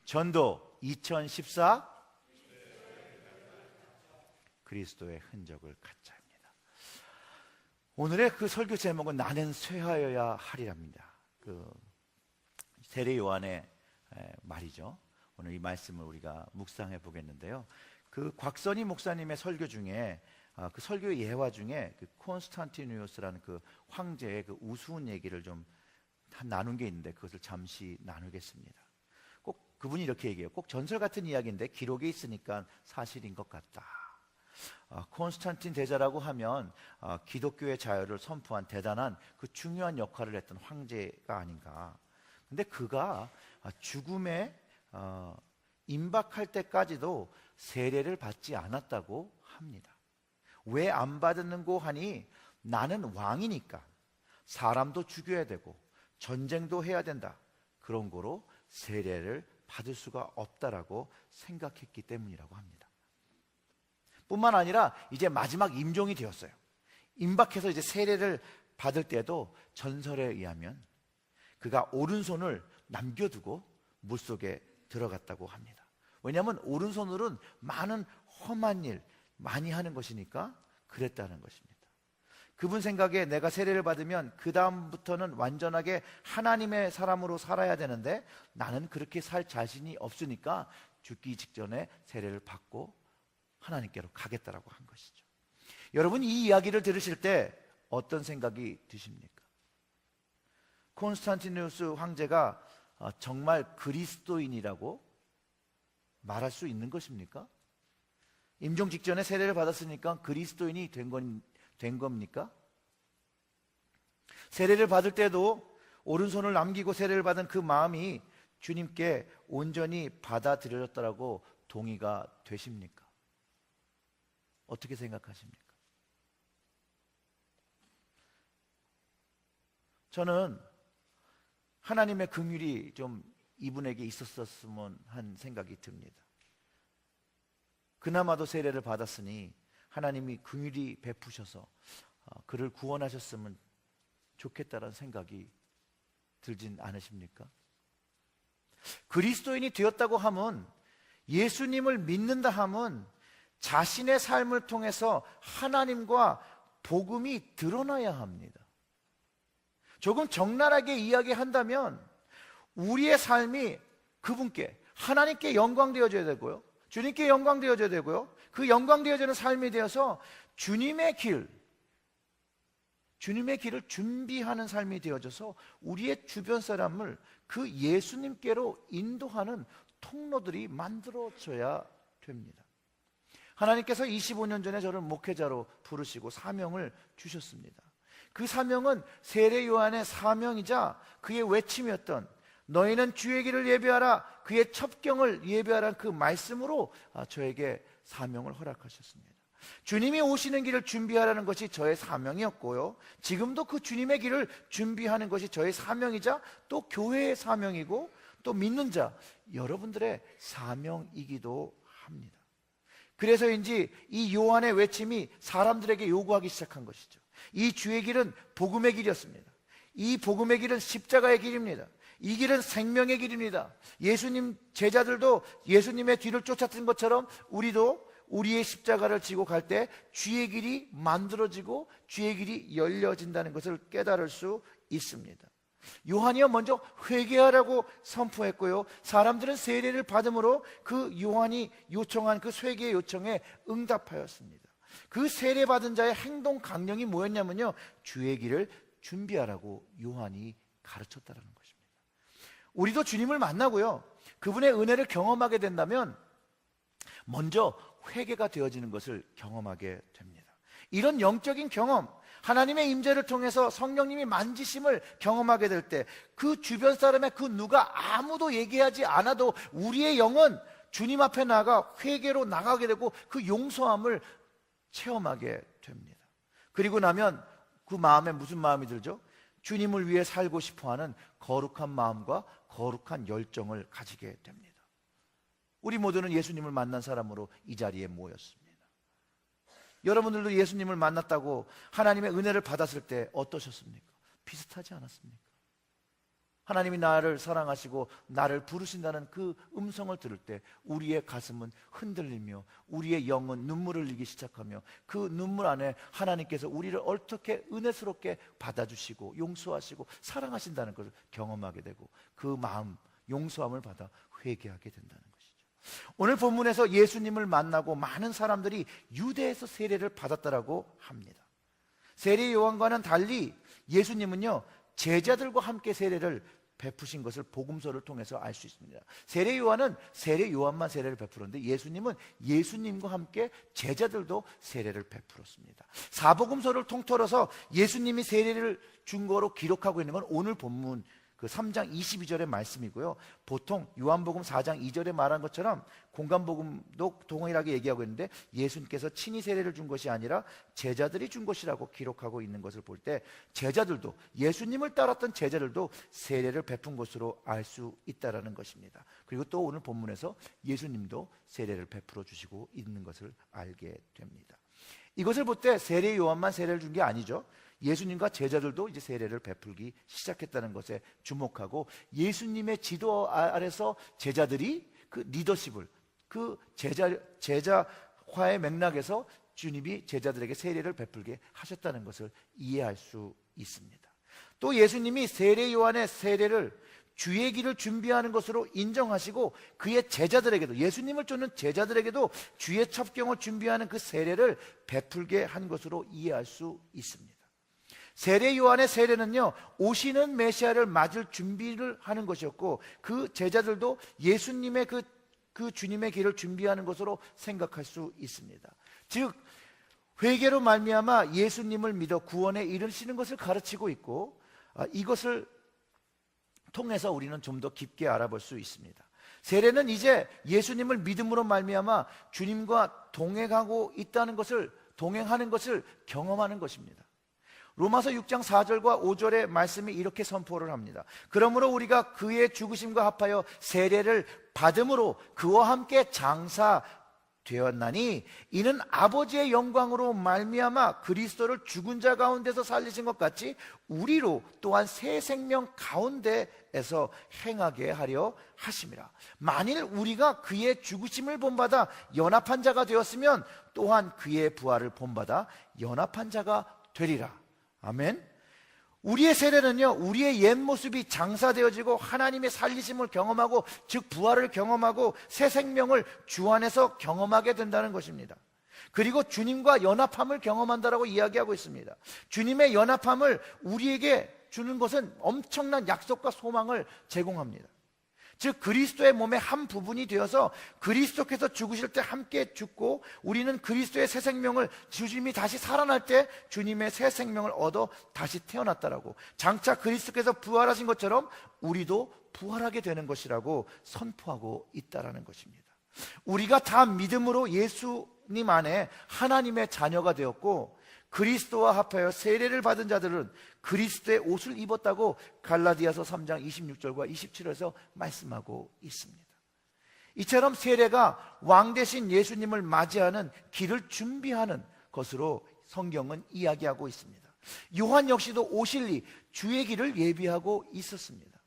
전도 2014 그리스도의 흔적을 갖자입니다. 오늘의 그 설교 제목은 나는 쇠하여야 하리랍니다. 그 세례 요한의 말이죠. 오늘 이 말씀을 우리가 묵상해 보겠는데요. 그 곽선희 목사님의 설교 중에 그 설교 예화 중에 그 콘스탄티누스라는 그 황제의 그 우스운 얘기를 좀 나눈 게 있는데 그것을 잠시 나누겠습니다. 꼭 그분이 이렇게 얘기해요. 꼭 전설 같은 이야기인데 기록에 있으니까 사실인 것 같다. 콘스탄틴 대제라고 하면 기독교의 자유를 선포한 대단한 그 중요한 역할을 했던 황제가 아닌가. 근데 그가 죽음에 임박할 때까지도 세례를 받지 않았다고 합니다. 왜 안 받았는고 하니 나는 왕이니까 사람도 죽여야 되고 전쟁도 해야 된다. 그런 거로 세례를 받을 수가 없다라고 생각했기 때문이라고 합니다. 뿐만 아니라 이제 마지막 임종이 되었어요. 임박해서 이제 세례를 받을 때도 전설에 의하면 그가 오른손을 남겨두고 물속에 들어갔다고 합니다. 왜냐하면 오른손으로는 많은 험한 일 많이 하는 것이니까 그랬다는 것입니다. 그분 생각에 내가 세례를 받으면 그 다음부터는 완전하게 하나님의 사람으로 살아야 되는데 나는 그렇게 살 자신이 없으니까 죽기 직전에 세례를 받고 하나님께로 가겠다라고 한 것이죠. 여러분, 이 이야기를 들으실 때 어떤 생각이 드십니까? 콘스탄티누스 황제가 정말 그리스도인이라고 말할 수 있는 것입니까? 임종 직전에 세례를 받았으니까 그리스도인이 된 겁니까? 세례를 받을 때도 오른손을 남기고 세례를 받은 그 마음이 주님께 온전히 받아들여졌다라고 동의가 되십니까? 어떻게 생각하십니까? 저는 하나님의 긍휼이 좀 이분에게 있었으면 한 생각이 듭니다. 그나마도 세례를 받았으니 하나님이 긍휼히 베푸셔서 그를 구원하셨으면 좋겠다는 생각이 들진 않으십니까? 그리스도인이 되었다고 하면, 예수님을 믿는다 하면 자신의 삶을 통해서 하나님과 복음이 드러나야 합니다. 조금 적나라하게 이야기한다면 우리의 삶이 그분께, 하나님께 영광되어져야 되고요, 주님께 영광되어져야 되고요, 그 영광되어지는 삶이 되어서 주님의 길을 준비하는 삶이 되어져서 우리의 주변 사람을 그 예수님께로 인도하는 통로들이 만들어져야 됩니다. 하나님께서 25년 전에 저를 목회자로 부르시고 사명을 주셨습니다. 그 사명은 세례 요한의 사명이자 그의 외침이었던 너희는 주의 길을 예배하라, 그의 첩경을 예배하라, 그 말씀으로 저에게 사명을 허락하셨습니다. 주님이 오시는 길을 준비하라는 것이 저의 사명이었고요, 지금도 그 주님의 길을 준비하는 것이 저의 사명이자 또 교회의 사명이고 또 믿는 자 여러분들의 사명이기도 합니다. 그래서인지 이 요한의 외침이 사람들에게 요구하기 시작한 것이죠. 이 주의 길은 복음의 길이었습니다. 이 복음의 길은 십자가의 길입니다. 이 길은 생명의 길입니다. 예수님 제자들도 예수님의 뒤를 쫓았던 것처럼 우리도 우리의 십자가를 지고 갈 때 주의 길이 만들어지고 주의 길이 열려진다는 것을 깨달을 수 있습니다. 요한이요 먼저 회개하라고 선포했고요, 사람들은 세례를 받음으로 그 요한이 요청한 그 회개 요청에 응답하였습니다. 그 세례받은 자의 행동 강령이 뭐였냐면요, 주의 길을 준비하라고 요한이 가르쳤다는 것입니다. 우리도 주님을 만나고요, 그분의 은혜를 경험하게 된다면 먼저 회개가 되어지는 것을 경험하게 됩니다. 이런 영적인 경험, 하나님의 임재를 통해서 성령님이 만지심을 경험하게 될 때 그 주변 사람의 그 누가 아무도 얘기하지 않아도 우리의 영은 주님 앞에 나가 회개로 나가게 되고 그 용서함을 체험하게 됩니다. 그리고 나면 그 마음에 무슨 마음이 들죠? 주님을 위해 살고 싶어하는 거룩한 마음과 거룩한 열정을 가지게 됩니다. 우리 모두는 예수님을 만난 사람으로 이 자리에 모였습니다. 여러분들도 예수님을 만났다고 하나님의 은혜를 받았을 때 어떠셨습니까? 비슷하지 않았습니까? 하나님이 나를 사랑하시고 나를 부르신다는 그 음성을 들을 때 우리의 가슴은 흔들리며 우리의 영은 눈물을 흘리기 시작하며 그 눈물 안에 하나님께서 우리를 어떻게 은혜스럽게 받아주시고 용서하시고 사랑하신다는 것을 경험하게 되고 그 마음, 용서함을 받아 회개하게 된다는 것이죠. 오늘 본문에서 예수님을 만나고 많은 사람들이 유대에서 세례를 받았다라고 합니다. 세례 요한과는 달리 예수님은요, 제자들과 함께 세례를 베푸신 것을 복음서를 통해서 알 수 있습니다. 세례 요한은 세례 요한만 세례를 베풀었는데 예수님은 예수님과 함께 제자들도 세례를 베풀었습니다. 사복음서를 통틀어서 예수님이 세례를 준 거로 기록하고 있는 건 오늘 본문 그 3장 22절의 말씀이고요. 보통 요한복음 4장 2절에 말한 것처럼 공간복음도 동일하게 얘기하고 있는데 예수님께서 친히 세례를 준 것이 아니라 제자들이 준 것이라고 기록하고 있는 것을 볼 때 제자들도, 예수님을 따랐던 제자들도 세례를 베푼 것으로 알 수 있다는 것입니다. 그리고 또 오늘 본문에서 예수님도 세례를 베풀어 주시고 있는 것을 알게 됩니다. 이것을 볼 때 세례 요한만 세례를 준 게 아니죠. 예수님과 제자들도 이제 세례를 베풀기 시작했다는 것에 주목하고 예수님의 지도 아래서 제자들이 그 리더십을, 그 제자화의 맥락에서 주님이 제자들에게 세례를 베풀게 하셨다는 것을 이해할 수 있습니다. 또 예수님이 세례 요한의 세례를 주의 길을 준비하는 것으로 인정하시고 그의 제자들에게도, 예수님을 쫓는 제자들에게도 주의 첩경을 준비하는 그 세례를 베풀게 한 것으로 이해할 수 있습니다. 세례 요한의 세례는요, 오시는 메시아를 맞을 준비를 하는 것이었고 그 제자들도 예수님의 그 주님의 길을 준비하는 것으로 생각할 수 있습니다. 즉 회개로 말미암아 예수님을 믿어 구원에 이르시는 것을 가르치고 있고 이것을 통해서 우리는 좀 더 깊게 알아볼 수 있습니다. 세례는 이제 예수님을 믿음으로 말미암아 주님과 동행하는 것을 경험하는 것입니다. 로마서 6장 4절과 5절의 말씀이 이렇게 선포를 합니다. 그러므로 우리가 그의 죽으심과 합하여 세례를 받음으로 그와 함께 장사되었나니 이는 아버지의 영광으로 말미암아 그리스도를 죽은 자 가운데서 살리신 것 같이 우리로 또한 새 생명 가운데에서 행하게 하려 하심이라. 만일 우리가 그의 죽으심을 본받아 연합한 자가 되었으면 또한 그의 부활을 본받아 연합한 자가 되리라. 아멘. 우리의 세례는요, 우리의 옛 모습이 장사되어지고 하나님의 살리심을 경험하고 즉 부활을 경험하고 새 생명을 주 안에서 경험하게 된다는 것입니다. 그리고 주님과 연합함을 경험한다라고 이야기하고 있습니다. 주님의 연합함을 우리에게 주는 것은 엄청난 약속과 소망을 제공합니다. 즉 그리스도의 몸의 한 부분이 되어서 그리스도께서 죽으실 때 함께 죽고 우리는 그리스도의 새 생명을, 주님이 다시 살아날 때 주님의 새 생명을 얻어 다시 태어났다라고, 장차 그리스도께서 부활하신 것처럼 우리도 부활하게 되는 것이라고 선포하고 있다라는 것입니다. 우리가 다 믿음으로 예수님 안에 하나님의 자녀가 되었고 그리스도와 합하여 세례를 받은 자들은 그리스도의 옷을 입었다고 갈라디아서 3장 26절과 27절에서 말씀하고 있습니다. 이처럼 세례가 왕 대신 예수님을 맞이하는 길을 준비하는 것으로 성경은 이야기하고 있습니다. 요한 역시도 오실 주의 길을 예비하고 있었습니다.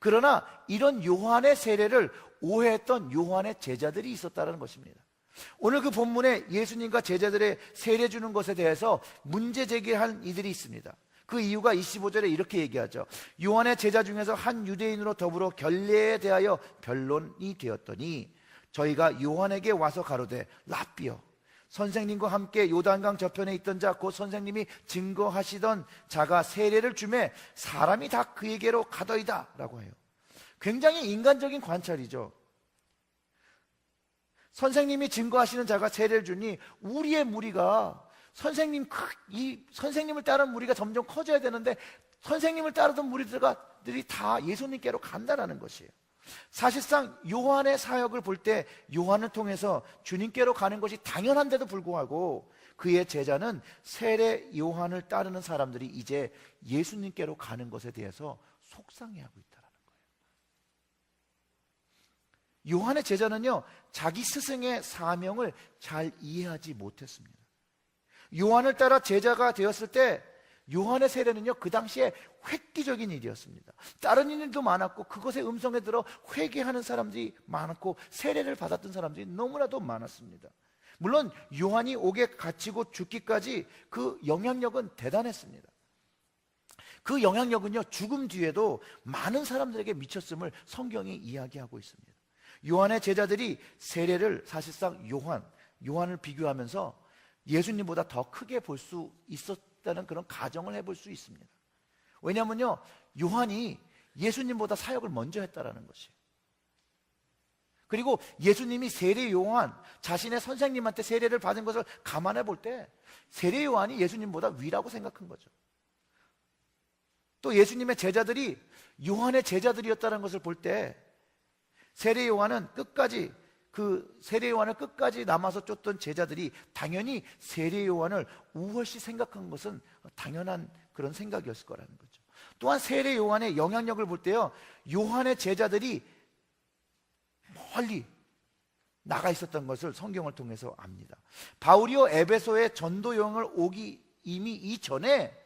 그러나 이런 요한의 세례를 오해했던 요한의 제자들이 있었다는 것입니다. 오늘 그 본문에 예수님과 제자들의 세례 주는 것에 대해서 문제 제기한 이들이 있습니다. 그 이유가 25절에 이렇게 얘기하죠. 요한의 제자 중에서 한 유대인으로 더불어 결례에 대하여 변론이 되었더니 저희가 요한에게 와서 가로되 랍비여, 선생님과 함께 요단강 저편에 있던 자 곧 선생님이 증거하시던 자가 세례를 주매 사람이 다 그에게로 가더이다 라고 해요. 굉장히 인간적인 관찰이죠. 선생님이 증거하시는 자가 세례를 주니 우리의 무리가 선생님을 따르는 무리가 점점 커져야 되는데 선생님을 따르던 무리들이 다 예수님께로 간다라는 것이에요. 사실상 요한의 사역을 볼 때 요한을 통해서 주님께로 가는 것이 당연한데도 불구하고 그의 제자는 세례 요한을 따르는 사람들이 이제 예수님께로 가는 것에 대해서 속상해하고 있다는 거예요. 요한의 제자는요, 자기 스승의 사명을 잘 이해하지 못했습니다. 요한을 따라 제자가 되었을 때 요한의 세례는요, 그 당시에 획기적인 일이었습니다. 다른 일도 많았고 그것의 음성에 들어 회개하는 사람들이 많았고 세례를 받았던 사람들이 너무나도 많았습니다. 물론 요한이 옥에 갇히고 죽기까지 그 영향력은 대단했습니다. 그 영향력은요, 죽음 뒤에도 많은 사람들에게 미쳤음을 성경이 이야기하고 있습니다. 요한의 제자들이 세례를 사실상 요한을 비교하면서 예수님보다 더 크게 볼 수 있었다는 그런 가정을 해볼 수 있습니다. 왜냐하면요, 요한이 예수님보다 사역을 먼저 했다라는 것이에요. 그리고 예수님이 세례 요한, 자신의 선생님한테 세례를 받은 것을 감안해 볼 때 세례 요한이 예수님보다 위라고 생각한 거죠. 또 예수님의 제자들이 요한의 제자들이었다는 것을 볼 때 세례 요한을 끝까지 남아서 쫓던 제자들이 당연히 세례 요한을 우월시 생각한 것은 당연한 그런 생각이었을 거라는 거죠. 또한 세례 요한의 영향력을 볼 때요, 요한의 제자들이 멀리 나가 있었던 것을 성경을 통해서 압니다. 바울이요, 에베소에 전도 여행을 오기 이미 이전에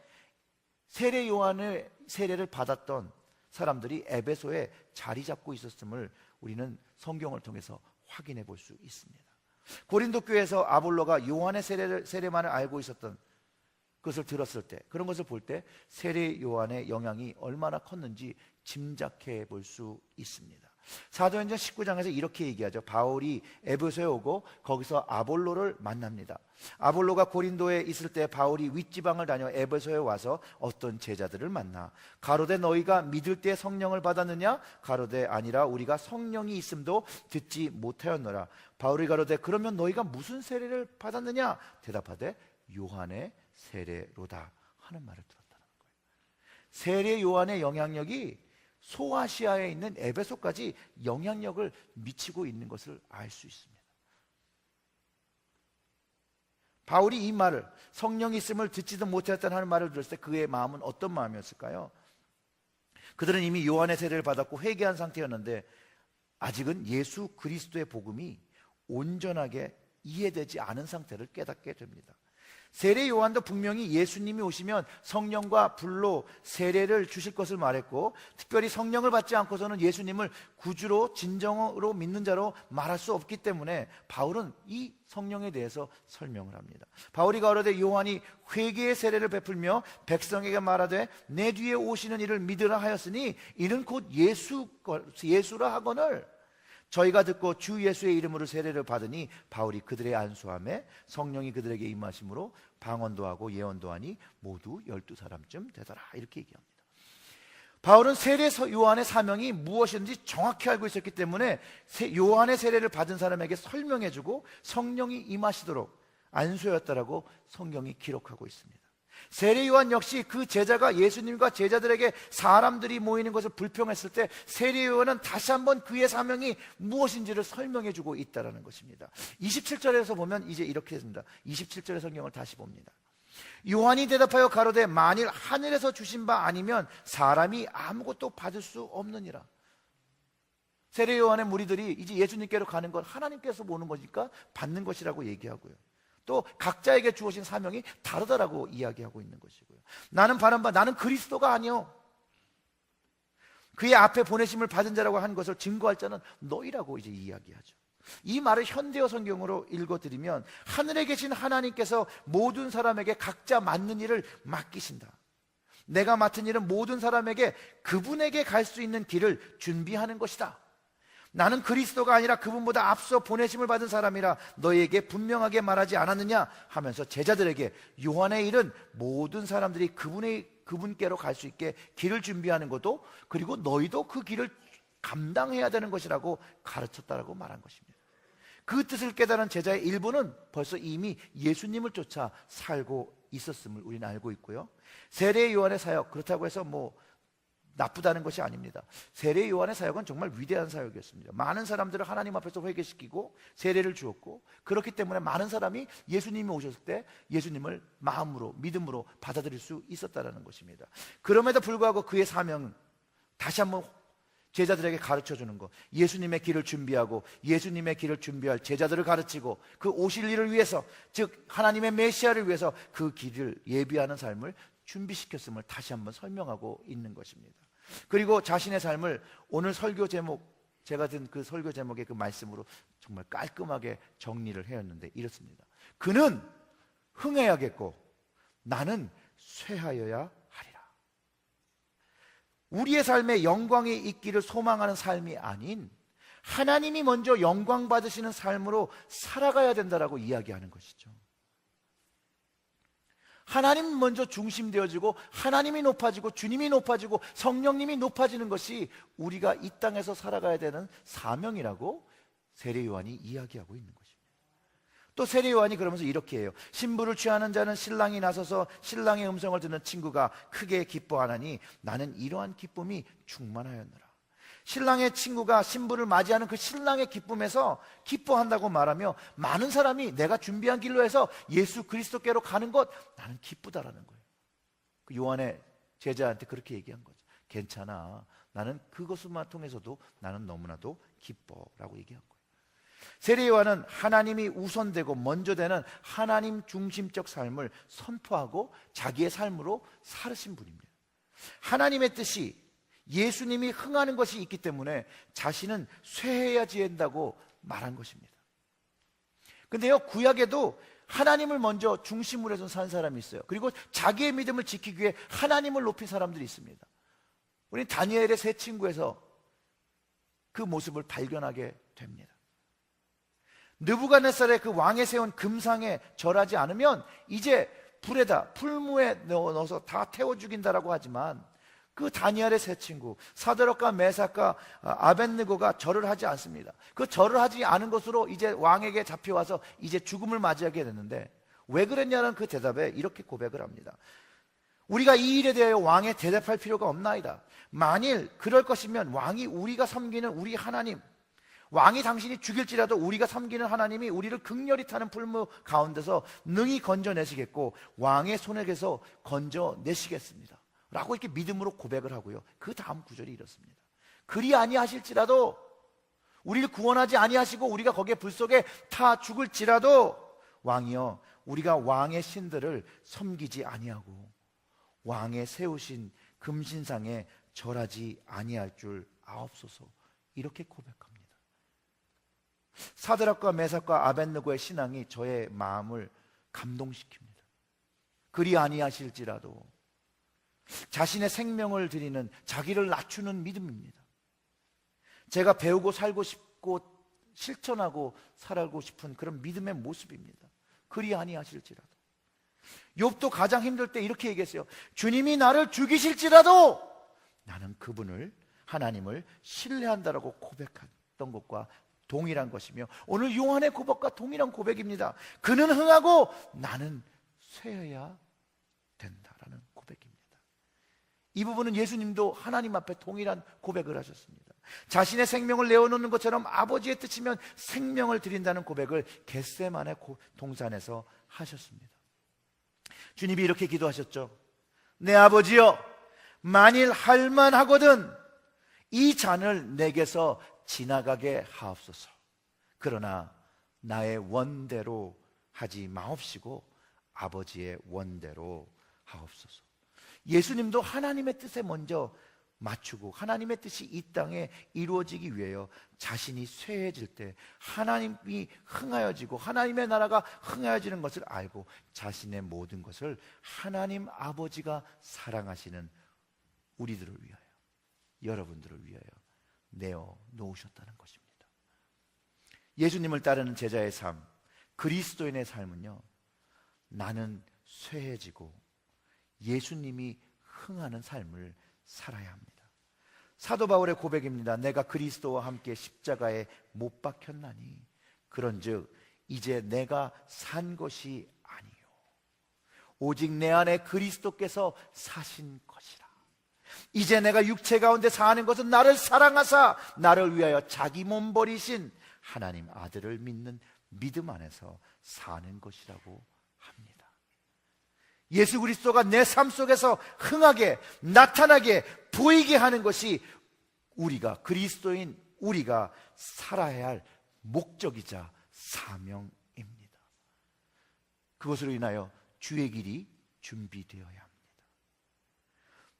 세례 요한의 세례를 받았던 사람들이 에베소에 자리 잡고 있었음을 우리는 성경을 통해서 확인해 볼 수 있습니다. 고린도 교회에서 아볼로가 요한의 세례만을 알고 있었던 것을 들었을 때, 그런 것을 볼 때 세례 요한의 영향이 얼마나 컸는지 짐작해 볼 수 있습니다. 사도행전 19장에서 이렇게 얘기하죠. 바울이 에베소에 오고 거기서 아볼로를 만납니다. 아볼로가 고린도에 있을 때 바울이 윗지방을 다녀 에베소에 와서 어떤 제자들을 만나 가로되 너희가 믿을 때 성령을 받았느냐? 가로되 아니라 우리가 성령이 있음도 듣지 못하였노라. 바울이 가로되 그러면 너희가 무슨 세례를 받았느냐? 대답하되 요한의 세례로다 하는 말을 들었다는 거예요. 세례 요한의 영향력이 소아시아에 있는 에베소까지 영향력을 미치고 있는 것을 알 수 있습니다. 바울이 이 말을, 성령이 있음을 듣지도 못했다는 하는 말을 들었을 때 그의 마음은 어떤 마음이었을까요? 그들은 이미 요한의 세례를 받았고 회개한 상태였는데 아직은 예수 그리스도의 복음이 온전하게 이해되지 않은 상태를 깨닫게 됩니다. 세례 요한도 분명히 예수님이 오시면 성령과 불로 세례를 주실 것을 말했고, 특별히 성령을 받지 않고서는 예수님을 구주로 진정으로 믿는 자로 말할 수 없기 때문에 바울은 이 성령에 대해서 설명을 합니다. 바울이 가로되 요한이 회개의 세례를 베풀며 백성에게 말하되 내 뒤에 오시는 이를 믿으라 하였으니 이는 곧 예수라 하거늘 저희가 듣고 주 예수의 이름으로 세례를 받으니 바울이 그들의 안수함에 성령이 그들에게 임하심으로 방언도 하고 예언도 하니 모두 12사람쯤 되더라. 이렇게 얘기합니다. 바울은 세례 요한의 사명이 무엇인지 정확히 알고 있었기 때문에 요한의 세례를 받은 사람에게 설명해주고 성령이 임하시도록 안수였다라고 성경이 기록하고 있습니다. 세례 요한 역시 그 제자가 예수님과 제자들에게 사람들이 모이는 것을 불평했을 때 세례 요한은 다시 한번 그의 사명이 무엇인지를 설명해 주고 있다는 것입니다. 27절에서 보면 이제 이렇게 됩니다. 27절의 성경을 다시 봅니다. 요한이 대답하여 가로되 만일 하늘에서 주신 바 아니면 사람이 아무것도 받을 수 없느니라. 세례 요한의 무리들이 이제 예수님께로 가는 건 하나님께서 보는 거니까 받는 것이라고 얘기하고요. 또 각자에게 주어진 사명이 다르다라고 이야기하고 있는 것이고요. 나는 바란 바 나는 그리스도가 아니요 그의 앞에 보내심을 받은 자라고 한 것을 증거할 자는 너희라고 이제 이야기하죠. 이 말을 현대어 성경으로 읽어드리면 하늘에 계신 하나님께서 모든 사람에게 각자 맡는 일을 맡기신다. 내가 맡은 일은 모든 사람에게 그분에게 갈 수 있는 길을 준비하는 것이다. 나는 그리스도가 아니라 그분보다 앞서 보내심을 받은 사람이라 너희에게 분명하게 말하지 않았느냐 하면서 제자들에게 요한의 일은 모든 사람들이 그분께로 갈 수 있게 길을 준비하는 것도, 그리고 너희도 그 길을 감당해야 되는 것이라고 가르쳤다라고 말한 것입니다. 그 뜻을 깨달은 제자의 일부는 벌써 이미 예수님을 쫓아 살고 있었음을 우리는 알고 있고요. 세례 요한의 사역, 그렇다고 해서 나쁘다는 것이 아닙니다. 세례 요한의 사역은 정말 위대한 사역이었습니다. 많은 사람들을 하나님 앞에서 회개시키고 세례를 주었고, 그렇기 때문에 많은 사람이 예수님이 오셨을 때 예수님을 마음으로 믿음으로 받아들일 수 있었다는 것입니다. 그럼에도 불구하고 그의 사명은 다시 한번 제자들에게 가르쳐주는 것, 예수님의 길을 준비하고 예수님의 길을 준비할 제자들을 가르치고 그 오실 일을 위해서, 즉 하나님의 메시아를 위해서 그 길을 예비하는 삶을 준비시켰음을 다시 한번 설명하고 있는 것입니다. 그리고 자신의 삶을 오늘 설교 제목, 제가 든 그 설교 제목의 그 말씀으로 정말 깔끔하게 정리를 해왔는데 이렇습니다. 그는 흥해야겠고 나는 쇠하여야 하리라. 우리의 삶에 영광이 있기를 소망하는 삶이 아닌 하나님이 먼저 영광 받으시는 삶으로 살아가야 된다라고 이야기하는 것이죠. 하나님 먼저 중심되어지고 하나님이 높아지고 주님이 높아지고 성령님이 높아지는 것이 우리가 이 땅에서 살아가야 되는 사명이라고 세례 요한이 이야기하고 있는 것입니다. 또 세례 요한이 그러면서 이렇게 해요. 신부를 취하는 자는 신랑이 나서서 신랑의 음성을 듣는 친구가 크게 기뻐하나니 나는 이러한 기쁨이 충만하였노라. 신랑의 친구가 신부를 맞이하는 그 신랑의 기쁨에서 기뻐한다고 말하며 많은 사람이 내가 준비한 길로 해서 예수 그리스도께로 가는 것 나는 기쁘다라는 거예요. 그 요한의 제자한테 그렇게 얘기한 거죠. 괜찮아, 나는 그것만 통해서도 나는 너무나도 기뻐라고 얘기한 거예요. 세례 요한은 하나님이 우선되고 먼저 되는 하나님 중심적 삶을 선포하고 자기의 삶으로 살으신 분입니다. 하나님의 뜻이 예수님이 흥하는 것이 있기 때문에 자신은 쇠해야지 한다고 말한 것입니다. 근데요, 구약에도 하나님을 먼저 중심으로 해서 산 사람이 있어요. 그리고 자기의 믿음을 지키기 위해 하나님을 높인 사람들이 있습니다. 우리 다니엘의 세 친구에서 그 모습을 발견하게 됩니다. 느부갓네살의 그 왕에 세운 금상에 절하지 않으면 이제 불에다 풀무에 넣어서 다 태워 죽인다라고 하지만 그 다니엘의 세 친구 사드락과 메삭과 아벳느고가 절을 하지 않습니다. 그 절을 하지 않은 것으로 이제 왕에게 잡혀와서 이제 죽음을 맞이하게 됐는데 왜 그랬냐는 그 대답에 이렇게 고백을 합니다. 우리가 이 일에 대하여 왕에 대답할 필요가 없나이다. 만일 그럴 것이면 왕이 우리가 섬기는 우리 하나님, 왕이 당신이 죽일지라도 우리가 섬기는 하나님이 우리를 극렬히 타는 풀무 가운데서 능히 건져내시겠고 왕의 손에게서 건져내시겠습니다 라고 이렇게 믿음으로 고백을 하고요. 그 다음 구절이 이렇습니다. 그리 아니하실지라도 우리를 구원하지 아니하시고 우리가 거기에 불 속에 타 죽을지라도 왕이여 우리가 왕의 신들을 섬기지 아니하고 왕의 세우신 금신상에 절하지 아니할 줄 아옵소서. 이렇게 고백합니다. 사드락과 메삭과 아벳느고의 신앙이 저의 마음을 감동시킵니다. 그리 아니하실지라도 자신의 생명을 드리는 자기를 낮추는 믿음입니다. 제가 배우고 살고 싶고 실천하고 살아가고 싶은 그런 믿음의 모습입니다. 그리 아니하실지라도. 욥도 가장 힘들 때 이렇게 얘기했어요. 주님이 나를 죽이실지라도 나는 그분을 하나님을 신뢰한다라고 고백했던 것과 동일한 것이며 오늘 요한의 고백과 동일한 고백입니다. 그는 흥하고 나는 쇠해야 된다라는 고백입니다. 이 부분은 예수님도 하나님 앞에 동일한 고백을 하셨습니다. 자신의 생명을 내어놓는 것처럼 아버지의 뜻이면 생명을 드린다는 고백을 겟세마네 동산에서 하셨습니다. 주님이 이렇게 기도하셨죠. 내 아버지여 만일 할만하거든 이 잔을 내게서 지나가게 하옵소서. 그러나 나의 원대로 하지 마옵시고 아버지의 원대로 하옵소서. 예수님도 하나님의 뜻에 먼저 맞추고 하나님의 뜻이 이 땅에 이루어지기 위하여 자신이 쇠해질 때 하나님이 흥하여지고 하나님의 나라가 흥하여지는 것을 알고 자신의 모든 것을 하나님 아버지가 사랑하시는 우리들을 위하여, 여러분들을 위하여 내어 놓으셨다는 것입니다. 예수님을 따르는 제자의 삶, 그리스도인의 삶은요, 나는 쇠해지고 예수님이 흥하는 삶을 살아야 합니다. 사도 바울의 고백입니다. 내가 그리스도와 함께 십자가에 못 박혔나니 그런즉 이제 내가 산 것이 아니요 오직 내 안에 그리스도께서 사신 것이라. 이제 내가 육체 가운데 사는 것은 나를 사랑하사 나를 위하여 자기 몸 버리신 하나님 아들을 믿는 믿음 안에서 사는 것이라고 합니다. 예수 그리스도가 내 삶 속에서 흥하게 나타나게 보이게 하는 것이 우리가 그리스도인 우리가 살아야 할 목적이자 사명입니다. 그것으로 인하여 주의 길이 준비되어야 합니다.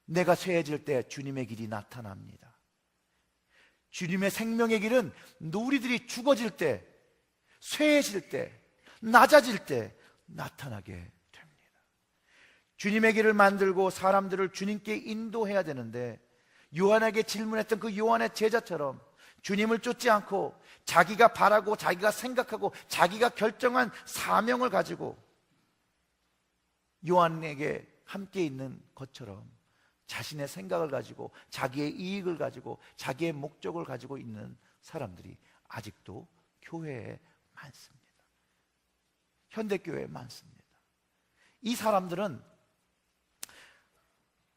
내가 쇠해질 때 주님의 길이 나타납니다. 주님의 생명의 길은 우리들이 죽어질 때, 쇠해질 때, 낮아질 때 나타나게 됩니다. 주님의 길을 만들고 사람들을 주님께 인도해야 되는데, 요한에게 질문했던 그 요한의 제자처럼 주님을 쫓지 않고 자기가 바라고 자기가 생각하고 자기가 결정한 사명을 가지고 요한에게 함께 있는 것처럼 자신의 생각을 가지고 자기의 이익을 가지고 자기의 목적을 가지고 있는 사람들이 아직도 교회에 많습니다. 현대교회에 많습니다. 이 사람들은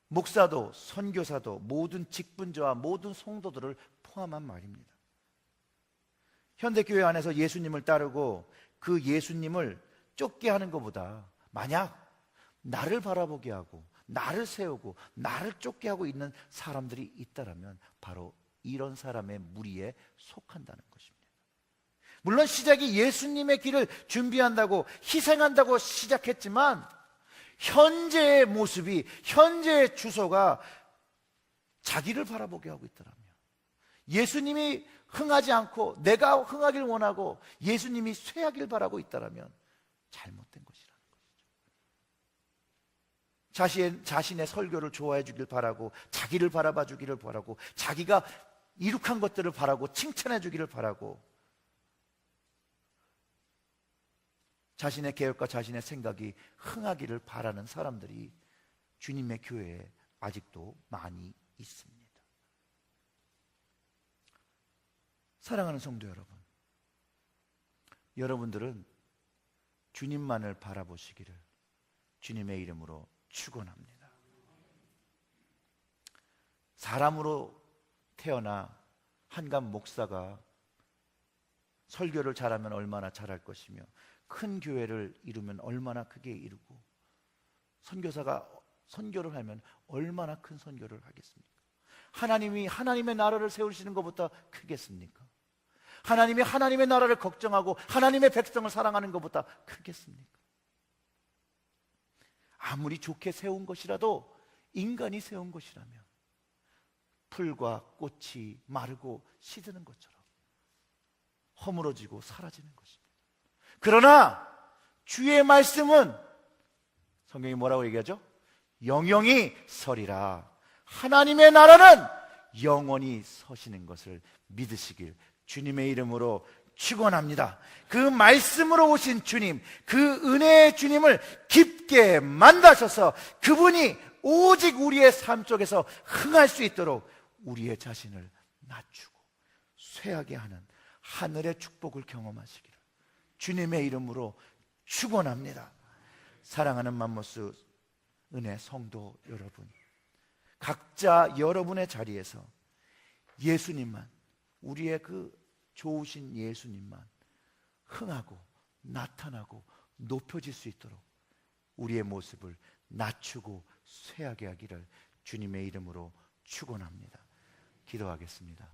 목사도 선교사도 모든 직분자와 모든 성도들을 포함한 말입니다. 현대교회 안에서 예수님을 따르고 그 예수님을 쫓게 하는 것보다 만약 나를 바라보게 하고 나를 세우고 나를 쫓게 하고 있는 사람들이 있다면 바로 이런 사람의 무리에 속한다는 것입니다. 물론 시작이 예수님의 길을 준비한다고 희생한다고 시작했지만 현재의 모습이, 현재의 주소가 자기를 바라보게 하고 있더라면, 예수님이 흥하지 않고 내가 흥하길 원하고 예수님이 쇠하길 바라고 있다면 잘못된 것이라는 것이죠. 자신의 설교를 좋아해 주길 바라고 자기를 바라봐 주기를 바라고 자기가 이룩한 것들을 바라고 칭찬해 주기를 바라고 자신의 계획과 자신의 생각이 흥하기를 바라는 사람들이 주님의 교회에 아직도 많이 있습니다. 사랑하는 성도 여러분, 여러분들은 주님만을 바라보시기를 주님의 이름으로 축원합니다. 사람으로 태어나 한간 목사가 설교를 잘하면 얼마나 잘할 것이며 큰 교회를 이루면 얼마나 크게 이루고 선교사가 선교를 하면 얼마나 큰 선교를 하겠습니까? 하나님이 하나님의 나라를 세우시는 것보다 크겠습니까? 하나님이 하나님의 나라를 걱정하고 하나님의 백성을 사랑하는 것보다 크겠습니까? 아무리 좋게 세운 것이라도 인간이 세운 것이라면 풀과 꽃이 마르고 시드는 것처럼 허물어지고 사라지는 것입니다. 그러나 주의 말씀은 성경이 뭐라고 얘기하죠? 영영이 서리라. 하나님의 나라는 영원히 서시는 것을 믿으시길 주님의 이름으로 축원합니다. 그 말씀으로 오신 주님, 그 은혜의 주님을 깊게 만나셔서 그분이 오직 우리의 삶 속에서 흥할 수 있도록 우리의 자신을 낮추고 쇠하게 하는 하늘의 축복을 경험하시기를 주님의 이름으로 축원합니다. 사랑하는 맘모스 은혜 성도 여러분, 각자 여러분의 자리에서 예수님만, 우리의 그 좋으신 예수님만 흥하고 나타나고 높여질 수 있도록 우리의 모습을 낮추고 쇠하게 하기를 주님의 이름으로 축원합니다. 기도하겠습니다.